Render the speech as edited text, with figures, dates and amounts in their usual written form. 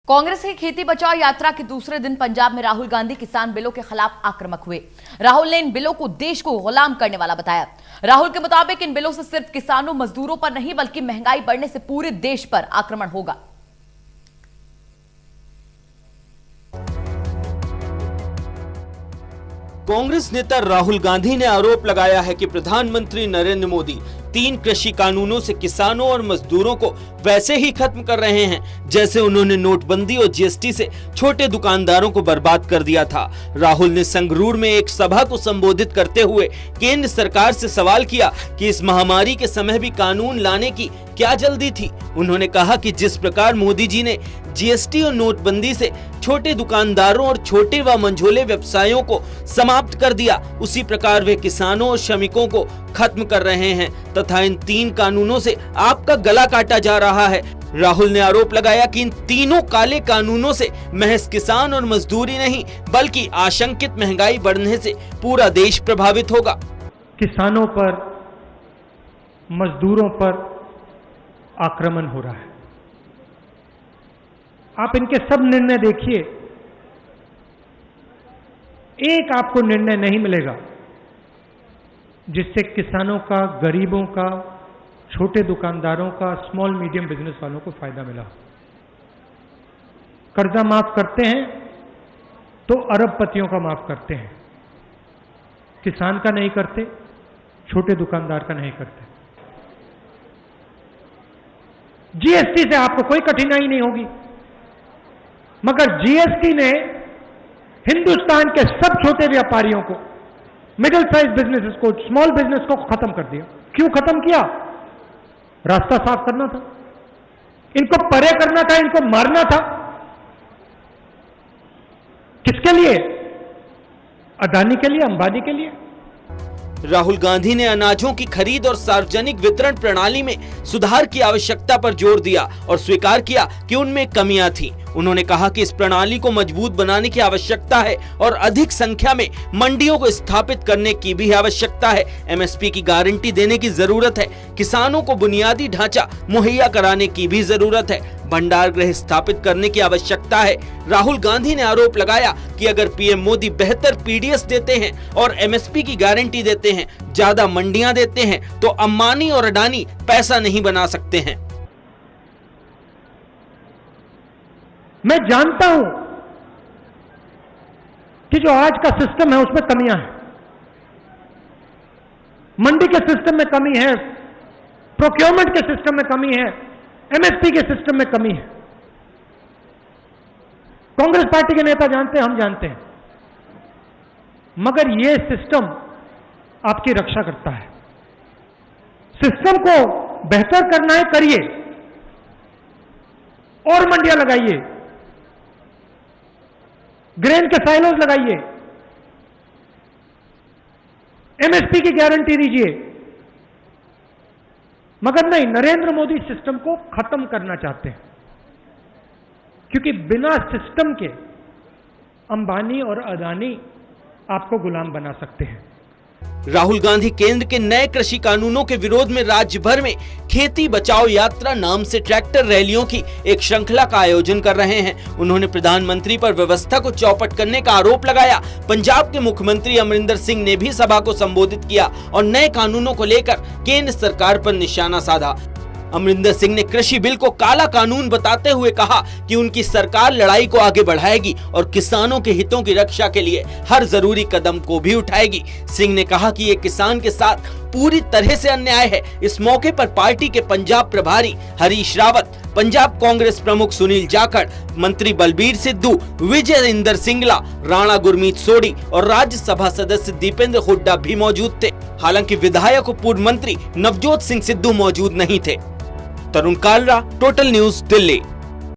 कांग्रेस की खेती बचाओ यात्रा के दूसरे दिन पंजाब में राहुल गांधी किसान बिलों के खिलाफ आक्रामक हुए। राहुल ने इन बिलों को देश को गुलाम करने वाला बताया। राहुल के मुताबिक इन बिलों से सिर्फ किसानों मजदूरों पर नहीं बल्कि महंगाई बढ़ने से पूरे देश पर आक्रमण होगा। कांग्रेस नेता राहुल गांधी ने आरोप लगाया है कि प्रधानमंत्री नरेंद्र मोदी 3 कृषि कानूनों से किसानों और मजदूरों को वैसे ही खत्म कर रहे हैं जैसे उन्होंने नोटबंदी और जीएसटी से छोटे दुकानदारों को बर्बाद कर दिया था। राहुल ने संगरूर में एक सभा को संबोधित करते हुए केंद्र सरकार से सवाल किया कि इस महामारी के समय भी कानून लाने की क्या जल्दी थी। उन्होंने कहा कि जिस प्रकार मोदी जी ने जीएसटी और नोटबंदी से छोटे दुकानदारों और छोटे व मंझोले व्यवसायों को समाप्त कर दिया, उसी प्रकार वे किसानों और श्रमिकों को खत्म कर रहे हैं तथा इन 3 कानूनों से आपका गला काटा जा रहा है। राहुल ने आरोप लगाया कि इन तीनों काले कानूनों से महज किसान और मजदूरी नहीं बल्कि आशंकित महंगाई बढ़ने से पूरा देश प्रभावित होगा। किसानों पर, मजदूरों पर आक्रमण हो रहा है। आप इनके सब निर्णय देखिए, एक आपको निर्णय नहीं मिलेगा जिससे किसानों का, गरीबों का, छोटे दुकानदारों का, स्मॉल मीडियम बिजनेस वालों को फायदा मिला। कर्जा माफ करते हैं तो अरबपतियों का माफ करते हैं, किसान का नहीं करते, छोटे दुकानदार का नहीं करते। जीएसटी से आपको कोई कठिनाई नहीं होगी, मगर जीएसटी ने हिंदुस्तान के सब छोटे व्यापारियों को, मिडिल साइज बिजनेसेस को, स्मॉल बिजनेस को खत्म कर दिया। क्यों खत्म किया? रास्ता साफ करना था, इनको परे करना था, इनको मारना था। किसके लिए? अदानी के लिए, अंबानी के लिए। राहुल गांधी ने अनाजों की खरीद और सार्वजनिक वितरण प्रणाली में सुधार की आवश्यकता पर जोर दिया और स्वीकार किया कि उनमें कमियां थीं। उन्होंने कहा कि इस प्रणाली को मजबूत बनाने की आवश्यकता है और अधिक संख्या में मंडियों को स्थापित करने की भी आवश्यकता है। एमएसपी की गारंटी देने की जरूरत है। किसानों को बुनियादी ढांचा मुहैया कराने की भी जरूरत है। भंडार गृह स्थापित करने की आवश्यकता है। राहुल गांधी ने आरोप लगाया कि अगर पीएम मोदी बेहतर पीडीएस देते हैं और एमएसपी की गारंटी देते हैं, ज्यादा मंडियां देते हैं, तो अंबानी और अडानी पैसा नहीं बना सकते हैं। मैं जानता हूं कि जो आज का सिस्टम है उसमें कमियां हैं। मंडी के सिस्टम में कमी है, प्रोक्योरमेंट के सिस्टम में कमी है, एमएसपी के सिस्टम में कमी है। कांग्रेस पार्टी के नेता जानते हैं, हम जानते हैं, मगर यह सिस्टम आपकी रक्षा करता है। सिस्टम को बेहतर करना है, करिए, और मंडियां लगाइए, ग्रेन के साइलोज लगाइए, एमएसपी की गारंटी दीजिए। मगर नहीं, नरेंद्र मोदी सिस्टम को खत्म करना चाहते हैं, क्योंकि बिना सिस्टम के अंबानी और अदानी आपको गुलाम बना सकते हैं। राहुल गांधी केंद्र के नए कृषि कानूनों के विरोध में राज्य भर में खेती बचाओ यात्रा नाम से ट्रैक्टर रैलियों की एक श्रृंखला का आयोजन कर रहे हैं। उन्होंने प्रधानमंत्री पर व्यवस्था को चौपट करने का आरोप लगाया। पंजाब के मुख्यमंत्री अमरिंदर सिंह ने भी सभा को संबोधित किया और नए कानूनों को लेकर केंद्र सरकार पर निशाना साधा। अमरिंदर सिंह ने कृषि बिल को काला कानून बताते हुए कहा कि उनकी सरकार लड़ाई को आगे बढ़ाएगी और किसानों के हितों की रक्षा के लिए हर जरूरी कदम को भी उठाएगी। सिंह ने कहा कि ये किसान के साथ पूरी तरह से अन्याय है। इस मौके पर पार्टी के पंजाब प्रभारी हरीश रावत, पंजाब कांग्रेस प्रमुख सुनील जाखड़, मंत्री बलबीर सिद्धू, विजय इंदर सिंगला, राणा गुरमीत सोडी और राज्यसभा सदस्य दीपेंद्र हुड्डा भी मौजूद थे। हालांकि विधायक और पूर्व मंत्री नवजोत सिंह सिद्धू मौजूद नहीं थे। तरुण कालरा, टोटल न्यूज, दिल्ली।